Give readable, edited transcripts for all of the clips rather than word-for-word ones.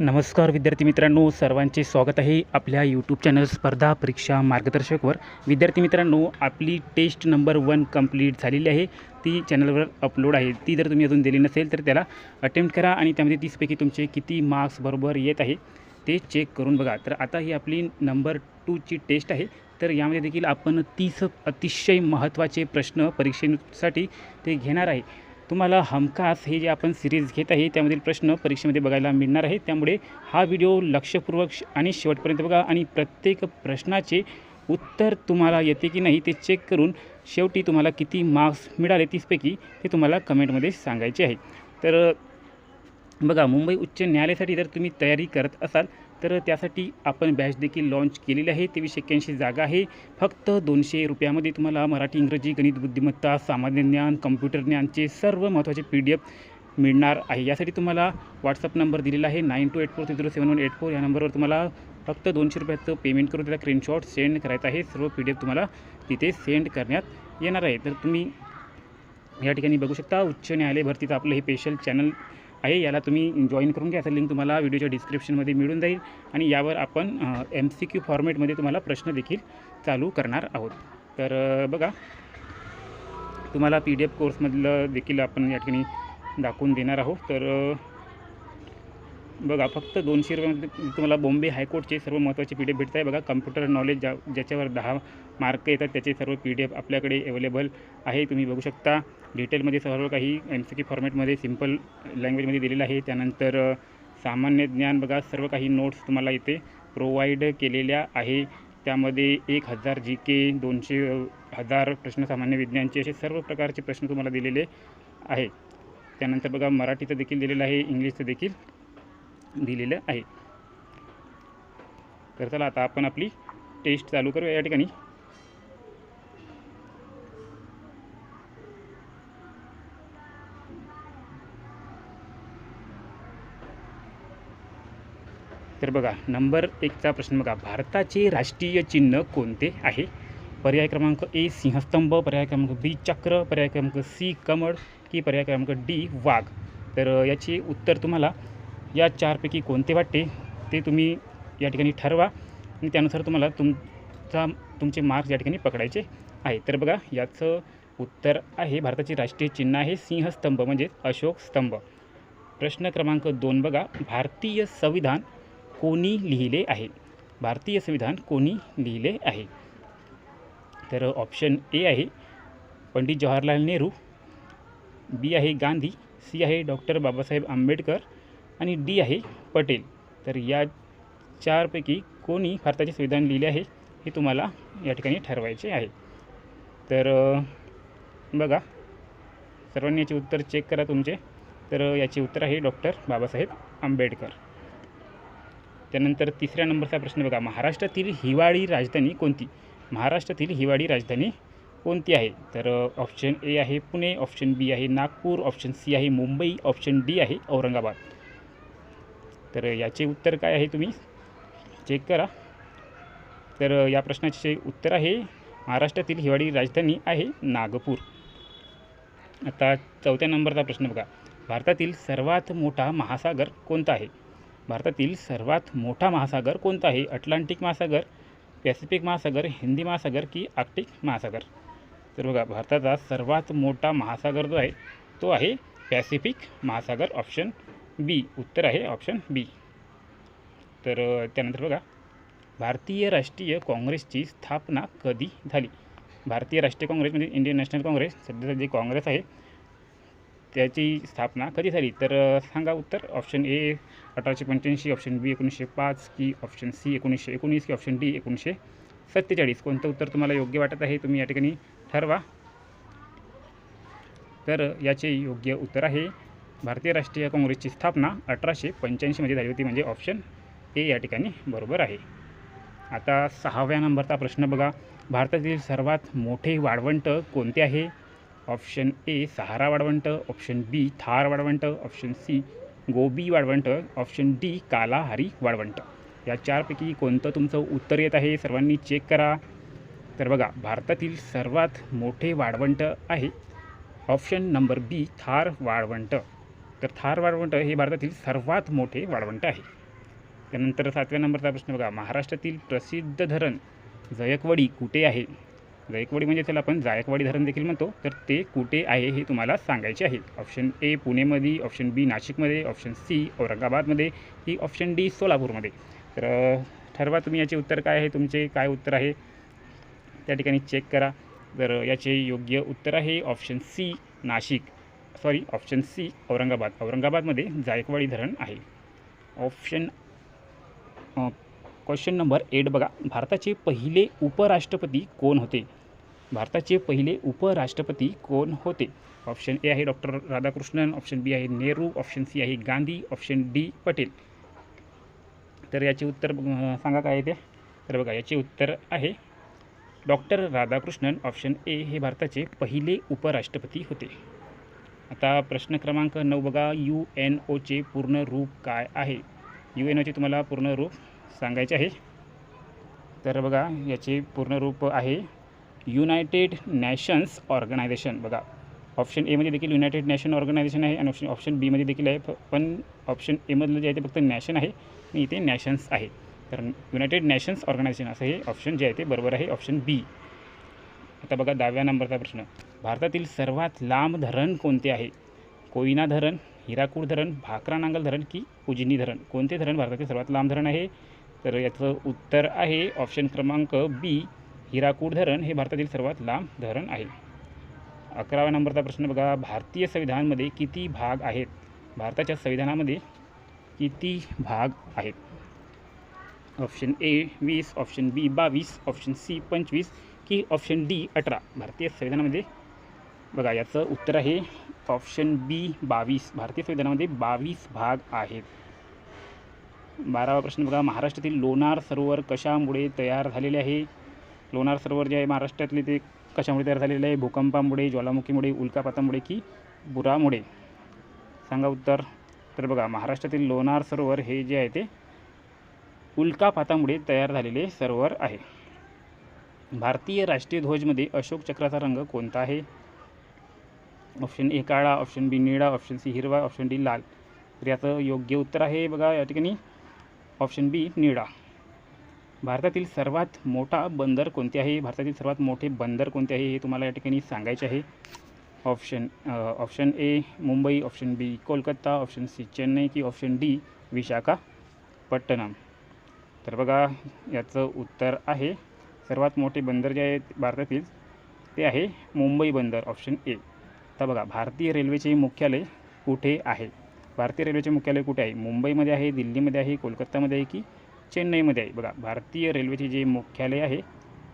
नमस्कार विद्यार्थी मित्रांनो, सर्वांचे स्वागत आहे आपल्या यूट्यूब चॅनल स्पर्धा परीक्षा मार्गदर्शकवर। विद्यार्थी मित्रांनो, आपली टेस्ट नंबर 1 कंप्लीट झालेली आहे। ती चॅनलवर अपलोड आहे। ती जर तुम्ही अजून दिली नसेल तर त्याला अटेम्प्ट करा आणि त्यामध्ये 30पैकी तुमचे किती मार्क्स बरोबर येत आहे ते चेक करून बघा। तर आता ही आपली नंबर 2ची टेस्ट आहे। तर यामध्ये देखील आपण 30 अतिशय महत्त्वाचे प्रश्न परीक्षेसाठी ते घेणार आहे। तुम्हाला हमखास हे जे आपण सिरीज घेत आहे त्यामधील प्रश्न परीक्षेमध्ये बघायला मिळणार आहे। त्यामुळे हा व्हिडिओ लक्षपूर्वक आणि शेवटपर्यंत बघा आणि प्रत्येक प्रश्नाचे उत्तर तुम्हाला येते की नाही ते चेक करून शेवटी तुम्हाला किती मार्क्स मिळाले 30पैकी ते तुम्हाला कमेंटमध्ये सांगायचे आहे। तर बघा, मुंबई उच्च न्यायालयासाठी जर तुम्ही तयारी करत असाल तर त्यासाठी आपण बॅच देखील लॉन्च केलेली आहे। 2381 जागा आहे। फक्त 200 रुपयामध्ये तुम्हाला मराठी, इंग्रजी, गणित, बुद्धिमत्ता, सामान्य ज्ञान, कम्प्युटर ज्ञानचे सर्व महत्त्वाचे PDF मिळणार आहे। यासाठी तुम्हाला व्हॉट्सअप नंबर दिलेला आहे 9284307184। या नंबरवर तुम्हाला फक्त 200 रुपयाचं पेमेंट करून त्याचा स्क्रीनशॉट सेंड करायचा आहे। सर्व PDF तुम्हाला तिथे सेंड करण्यात येणार आहे। तर तुम्ही या ठिकाणी बघू शकता, उच्च न्यायालय भरतीचं आपलं हे स्पेशल चॅनल आहे। याला तुम्ही जॉईन करून घ्या। लिंक तुम्हाला व्हिडिओच्या डिस्क्रिप्शनमध्ये मिळून जाईल आणि यावर आपण MCQ फॉर्मॅटमध्ये तुम्हाला प्रश्न देखील चालू करणार आहोत। तर बघा, तुम्हाला PDF कोर्समधलं देखील आपण या ठिकाणी दाखवून देणार आहोत। तर बघा, फक्त 200 रुपयामध्ये तुम्हाला बॉम्बे हायकोर्टचे सर्व महत्त्वाचे PDF भेटत आहे। बघा, कम्प्युटर नॉलेज ज्याच्यावर 10 मार्क येतात त्याचे सर्व PDF आपल्याकडे अवेलेबल आहे। तुम्ही बघू शकता, डिटेलमध्ये सर्व काही MCQ फॉर्मॅटमध्ये सिम्पल लँग्वेजमध्ये दिलेलं आहे। त्यानंतर सामान्य ज्ञान बघा, सर्व काही नोट्स तुम्हाला इथे प्रोव्हाइड केलेल्या आहे। त्यामध्ये 1000 GK, 200,000 प्रश्न सामान्य विज्ञानचे असे सर्व प्रकारचे प्रश्न तुम्हाला दिलेले आहे। त्यानंतर बघा, मराठीचं देखील दिलेलं आहे, इंग्लिशचं देखील दिलेलं आहे। तर चला आता आपण आपली टेस्ट चालू करूया। या ठिकाणी तर बघा, नंबर 1चा प्रश्न बघा, भारताचे राष्ट्रीय चिन्ह कोणते आहे? पर्याय क्रमांक A सिंहस्तंभ, पर्याय क्रमांक B चक्र, पर्याय क्रमांक C कमळ की पर्याय क्रमांक D वाघ। तर याचे उत्तर तुम्हाला या 4पैकी कोणते वाटते ते तुम्ही या ठिकाणी ठरवा आणि त्यानुसार तुम्हाला तुमचे मार्क्स या ठिकाणी पकडायचे आहे। तर बघा, याचं उत्तर आहे, भारताचे राष्ट्रीय चिन्ह आहे सिंहस्तंभ म्हणजेच अशोक स्तंभ। प्रश्न क्रमांक 2 बघा, भारतीय संविधान कोणी लिहिले आहे? भारतीय संविधान कोणी लिहिले आहे? तर ऑप्शन A आहे पंडित जवाहरलाल नेहरू, B आहे गांधी, C आहे डॉक्टर बाबासाहेब आंबेडकर आणि D आहे पटेल। तर या 4पैकी कोणी भारताचे संविधान लिहिले आहे हे तुम्हाला या ठिकाणी ठरवायचे आहे। तर बघा, सर्वांनी याचे उत्तर चेक करा तुमचे। तर याचे उत्तर आहे डॉक्टर बाबासाहेब आंबेडकर। त्यानंतर 3ऱ्या नंबरचा प्रश्न बघा, महाराष्ट्रातील हिवाळी राजधानी कोणती? महाराष्ट्रातील हिवाळी राजधानी कोणती आहे? तर ऑप्शन A आहे पुणे, ऑप्शन B आहे नागपूर, ऑप्शन C आहे मुंबई, ऑप्शन D आहे औरंगाबाद। तर याचे उत्तर काय आहे तुम्ही चेक करा। तर या प्रश्नाचे उत्तर आहे महाराष्ट्रातील हिवाळी राजधानी आहे नागपूर। आता 4थ्या नंबरचा प्रश्न बघा, भारतातील सर्वात मोठा महासागर कोणता आहे? भारतातील सर्वात मोठा महासागर कोणता आहे? अटलांटिक महासागर, पॅसिफिक महासागर, हिंदी महासागर की आर्क्टिक महासागर? तर बघा, भारताचा सर्वात मोठा महासागर जो आहे तो आहे पॅसिफिक महासागर, ऑप्शन B उत्तर आहे ऑप्शन B। तर त्यानंतर बघा, भारतीय राष्ट्रीय काँग्रेसची स्थापना कधी झाली? भारतीय राष्ट्रीय काँग्रेस म्हणजे इंडियन नॅशनल काँग्रेस, सध्याचं जे काँग्रेस आहे त्याची स्थापना कधी झाली? तर सांगा उत्तर। ऑप्शन A 1885, ऑप्शन B 1905 की ऑप्शन C 1919 की ऑप्शन D 1947? कोणतं उत्तर तुम्हाला योग्य वाटत आहे तुम्ही या ठिकाणी ठरवा। तर याचे योग्य उत्तर आहे भारतीय राष्ट्रीय काँग्रेसची स्थापना 1885 मध्ये झाली होती, म्हणजे ऑप्शन A या ठिकाणी बरोबर आहे। आता 6व्या नंबरचा प्रश्न बघा, भारतातील सर्वात मोठे वाळवंट कोणते आहे? ऑप्शन A सहारा वाळवंट, ऑप्शन B थार वाळवंट, ऑप्शन C गोबी वाळवंट, ऑप्शन D कालाहारी वाळवंट। या 4पैकी कोणतं तुमचं उत्तर येत आहे सर्वांनी चेक करा। तर बघा, भारतातील सर्वात मोठे वाळवंट आहे ऑप्शन नंबर B थार वाळवंट। तर थार वाळवंट हे भारतातील सर्वात मोठे वाळवंट आहे। त्यानंतर 7व्या नंबरचा प्रश्न बघा, महाराष्ट्रातील प्रसिद्ध धरण जायकवाडी कुठे आहे? जायकवाडी म्हणजे त्याला आपण जायकवाडी धरण देखील म्हणतो, तर ते कुठे आहे हे तुम्हाला सांगायचे आहे. ऑप्शन ए पुणेमध्ये, ऑप्शन बी नाशिकमध्ये, ऑप्शन सी औरंगाबादमध्ये की ऑप्शन डी सोलापूरमध्ये. तर ठरवा तुम्ही याचे उत्तर काय आहे, तुमचे काय उत्तर आहे त्या ठिकाणी चेक करा. तर याचे योग्य उत्तर आहे option C Nashik, option C Aurangabad. औरंगाबादमध्ये जायकवाडी धरण आहे. क्वेश्चन नंबर 8 बघा, भारताचे पहिले उपराष्ट्रपती कोण होते? भारताचे पहिले उपराष्ट्रपती कोण होते? ऑप्शन ए आहे डॉक्टर राधाकृष्णन, ऑप्शन बी आहे नेहरू, ऑप्शन सी आहे गांधी, ऑप्शन डी पटेल. तर याचे उत्तर सांगा काय आहे ते. तर बघा याचे उत्तर आहे डॉक्टर राधाकृष्णन, ऑप्शन ए हे भारताचे पहिले उपराष्ट्रपती होते. आता प्रश्न क्रमांक 9 बघा, UNOचे पूर्ण रूप काय आहे? UNOचे तुम्हाला पूर्ण रूप सांगायचे आहे. तर बघा याचे पूर्ण रूप आहे युनायटेड नॅशन्स ऑर्गनायझेशन. बघा ऑप्शन एमध्ये देखील युनायटेड नॅशन ऑर्गनायझेशन आहे आणि ऑप्शन बीमध्ये देखील आहे, पण ऑप्शन एमधलं जे आहे ते फक्त नॅशन आहे आणि इथे नॅशन्स आहे. तर युनायटेड नॅशन्स ऑर्गनायझेशन असं हे ऑप्शन जे आहे ते बरोबर आहे, ऑप्शन बी. आता बघा 10व्या नंबरचा प्रश्न, भारतातील सर्वात लांब धरण कोणते आहे? कोयना धरण, हिराकूड धरण, भाकरा नांगल धरण की उजनी धरण? कोणते धरण भारतातील सर्वात लांब धरण आहे? तर याचं उत्तर आहे ऑप्शन क्रमांक बी, हिराकूड धरण हे भारतातील सर्वात लांब धरण आहे. 11व्या नंबरचा प्रश्न बघा, भारतीय संविधानामध्ये किती भाग आहेत? भारताच्या संविधानामध्ये किती भाग आहेत? Option A 20, option B 22, option C 25 की ऑप्शन डी 18? भारतीय संविधानामध्ये बघा याचं उत्तर आहे ऑप्शन बी 22. भारतीय संविधानामध्ये 22 भाग आहेत. 12वा प्रश्न बघा, महाराष्ट्रातील लोणार सरोवर कशामुळे तयार झालेले आहे? लोणार सरोवर जे आहे महाराष्ट्रातले ते कशामुळे तयार झालेले आहे? भूकंपामुळे, ज्वालामुखीमुळे, उल्कापातामुळे की पुरामुळे? सांगा उत्तर. तर बघा महाराष्ट्रातील लोणार सरोवर हे जे आहे ते उल्कापातामुळे तयार झालेले सरोवर आहे. भारतीय राष्ट्रीय ध्वजमध्ये अशोक चक्राचा रंग कोणता आहे? ऑप्शन ए काळा, ऑप्शन बी निळा, ऑप्शन सी हिरवा, ऑप्शन डी लाल. तर याचं योग्य उत्तर आहे बघा या ठिकाणी ऑप्शन बी निळा. भारतातील सर्वात मोठा बंदर कोणते आहे? भारतातील सर्वात मोठे बंदर कोणते आहे हे तुम्हाला या ठिकाणी सांगायचे आहे. Option A Mumbai, option B Kolkata, option C Chennai की ऑप्शन डी विशाखापट्टणम? तर बघा याचं उत्तर आहे सर्वात मोठे बंदर जे आहेत भारतातील ते आहे मुंबई बंदर, ऑप्शन ए. आता बघा भारतीय रेल्वेचे मुख्यालय कुठे आहे? भारतीय रेल्वेचे मुख्यालय कुठे आहे? मुंबईमध्ये आहे, दिल्लीमध्ये आहे, कोलकातामध्ये आहे की चेन्नईमध्ये आहे? बघा भारतीय रेल्वेचे जे मुख्यालय आहे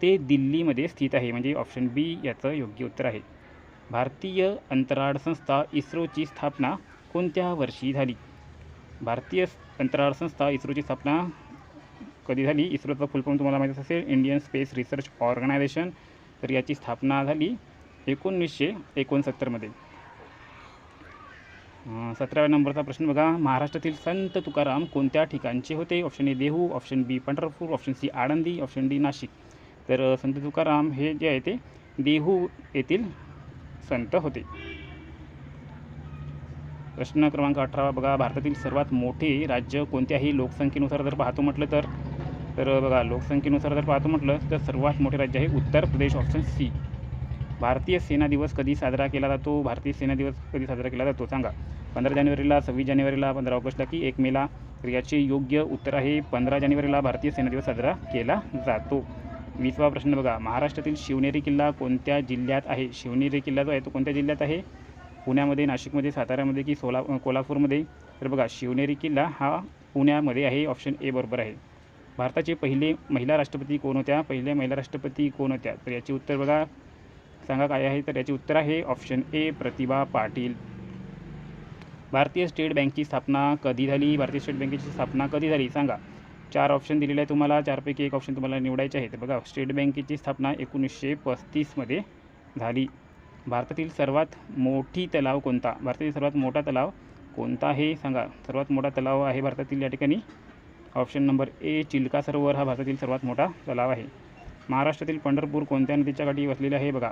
ते दिल्लीमध्ये स्थित आहे, म्हणजे ऑप्शन बी याचं योग्य उत्तर आहे. भारतीय अंतराळ संस्था इस्रोची स्थापना कोणत्या वर्षी झाली? भारतीय अंतराळ संस्था इस्रोची स्थापना कधी झाली? इस्रोचा फुल फॉर्म तुम्हाला माहीत असेल, इंडियन स्पेस रिसर्च ऑर्गनायझेशन. तर याची स्थापना झाली 1969मध्ये. 17व्या नंबरचा प्रश्न बघा, महाराष्ट्रातील संत तुकाराम कोणत्या ठिकाणचे होते? Option A Dehu, option B Pandharpur, option C Alandi, option D Nashik? तर संत तुकाराम हे जे आहे ते देहू येथील संत होते. प्रश्न क्रमांक 18 बघा, भारतातील सर्वात मोठे राज्य कोणते आहे लोकसंख्येनुसार जर पाहतो म्हटलं तर बघा लोकसंख्येनुसार जर पाहतो म्हटलं तर सर्वात मोठे राज्य आहे उत्तर प्रदेश, ऑप्शन सी. भारतीय सेना दिवस कधी साजरा केला जातो? भारतीय सेना दिवस कधी साजरा केला जातो सांगा. 15 जानेवारीला, 26 जानेवारीला, 15 ऑगस्टला की 1 मेला? तर याचे योग्य उत्तर आहे 15 जानेवारीला भारतीय सेना दिवस साजरा केला जातो. 20वा प्रश्न बघा, महाराष्ट्रातील शिवनेरी किल्ला कोणत्या जिल्ह्यात आहे? शिवनेरी किल्ला जो आहे तो कोणत्या जिल्ह्यात आहे? पुण्यामध्ये, नाशिकमध्ये, साताऱ्यामध्ये की कोल्हापूरमध्ये? तर बघा शिवनेरी किल्ला हा पुण्यामध्ये आहे, ऑप्शन ए बरोबर आहे. भारताचे पहिले महिला राष्ट्रपती कोण होत्या? पहिल्या महिला राष्ट्रपती कोण होत्या? तर याचे उत्तर बघा सांगा काय आहे. तर याचे उत्तर आहे ऑप्शन ए प्रतिभा पाटील. भारतीय स्टेट बँकेची स्थापना कधी झाली? भारतीय स्टेट बँकेची स्थापना कधी झाली सांगा. 4 ऑप्शन दिलेले आहे तुम्हाला, 4पैकी 1 ऑप्शन तुम्हाला निवडायचे आहे. तर बघा स्टेट बँकेची स्थापना 1935मध्ये झाली. भारतातील सर्वात मोठी तलाव कोणता? भारतातील सर्वात मोठा तलाव कोणता आहे सांगा. सर्वात मोठा तलाव आहे भारतातील या ठिकाणी ऑप्शन नंबर ए चिल्का सरोवर हा भारतातील सर्वात मोठा तलाव आहे. महाराष्ट्रातील पंढरपूर कोणत्या नदीच्या काठी वसलेले आहे? बघा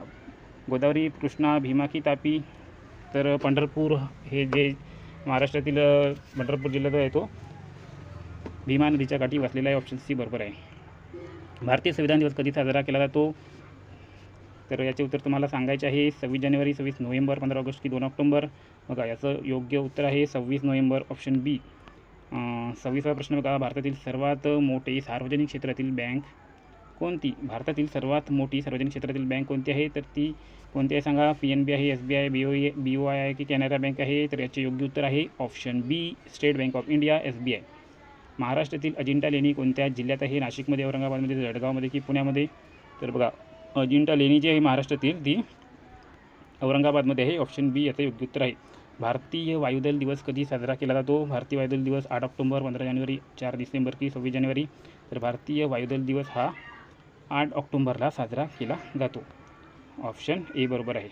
गोदावरी, कृष्णा, भीमा की तापी? तर पंढरपूर हे जे महाराष्ट्रातील पंढरपूर जिल्हा जो आहे तो भीमा नदीच्या काठी वसलेला आहे. ऑप्शन सी बरोबर आहे. भारतीय संविधान दिवस कधी साजरा केला जातो? तर याचे उत्तर तुम्हाला सांगायचे आहे. 26 जानेवारी, 26 नोव्हेंबर, 15 ऑगस्ट की 2 ऑक्टोबर? बघा याचं योग्य उत्तर आहे 26 नोव्हेंबर, ऑप्शन बी. 26वा प्रश्न बघा, भारतातील सर्वात मोठी सार्वजनिक क्षेत्रातील बँक कोणती? भारतातील सर्वात मोठी सार्वजनिक क्षेत्रातील बँक कोणती आहे? तर ती कोणती आहे सांगा. PNB आहे, SBI, BOI आहे की कॅनरा बँक आहे? तर याचे योग्य उत्तर आहे option B, State Bank of India, SBI. महाराष्ट्रातील अजिंठा लेणी कोणत्या जिल्ह्यात आहे? नाशिकमध्ये, औरंगाबादमध्ये, जळगावमध्ये की पुण्यामध्ये? तर बघा अजिंठा लेणी जी आहे महाराष्ट्रातील ती औरंगाबादमध्ये आहे. ऑप्शन बी याचं योग्य उत्तर आहे. भारतीय वायुदल दिवस कधी साजरा केला जातो? भारतीय वायुदल दिवस 8 ऑक्टोबर, 15 जानेवारी, 4 डिसेंबर की 26 जानेवारी? तर भारतीय वायुदल दिवस हा 8 ऑक्टोबरला साजरा केला जातो. ऑप्शन ए बरोबर आहे.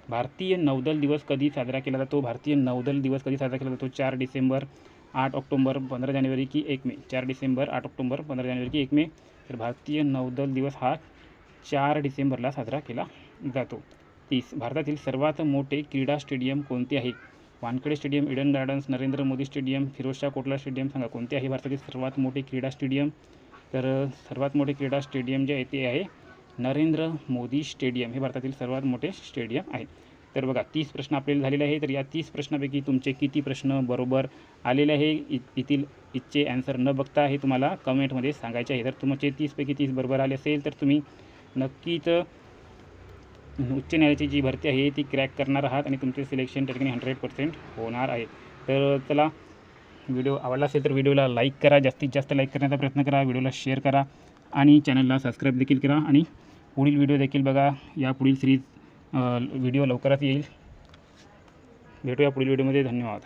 भारतीय नौदल दिवस कधी साजरा केला जातो? भारतीय नौदल दिवस कधी साजरा केला जातो? 4 डिसेंबर, 8 ऑक्टोबर, 15 जानेवारी की 1 मे? 4 डिसेंबर, 8 ऑक्टोबर, 15 जानेवारी की 1 मे? तर भारतीय नौदल दिवस हा 4 डिसेंबरला साजरा केला जातो. 30. भारतातील सर्वात मोठे क्रीडा स्टेडियम कोणते आहे? Wankhede stadium, Eden Gardens, Narendra Modi stadium, Firozshah Kotla stadium? सांगा कोणते आहे भारतातील सर्वात मोठे क्रीडा स्टेडियम? तर सर्वात मोठे क्रीडा स्टेडियम जे आहे ते आहे नरेंद्र मोदी स्टेडियम. हे भारतातील सर्वात मोठे स्टेडियम आहे. तर बघा 30 प्रश्न आपल्याला झालेले आहे. तर या 30 प्रश्नापैकी तुमचे किती प्रश्न बरोबर आलेले आहे इथचे ॲन्सर न बघता हे तुम्हाला कमेंटमध्ये सांगायचे आहे. तर तुमचे 30पैकी 30 बरोबर आले असेल तर तुम्ही नक्कीच उच्च न्यायालयाची जी भरती आहे ती क्रॅक करणार आहात आणि तुमचे सिलेक्शन त्या ठिकाणी 100% होणार आहे. तर चला, व्हिडिओ आवडला असेल तर व्हिडिओला लाईक करा, जास्तीत जास्त लाईक करण्याचा प्रयत्न करा, व्हिडिओला शेअर करा आणि चॅनलला सबस्क्राईब देखील करा. आणि पुढील व्हिडिओ देखील बघा. या पुढील सिरीज व्हिडिओ लवकरच येईल. भेटूया पुढील व्हिडिओमध्ये. धन्यवाद.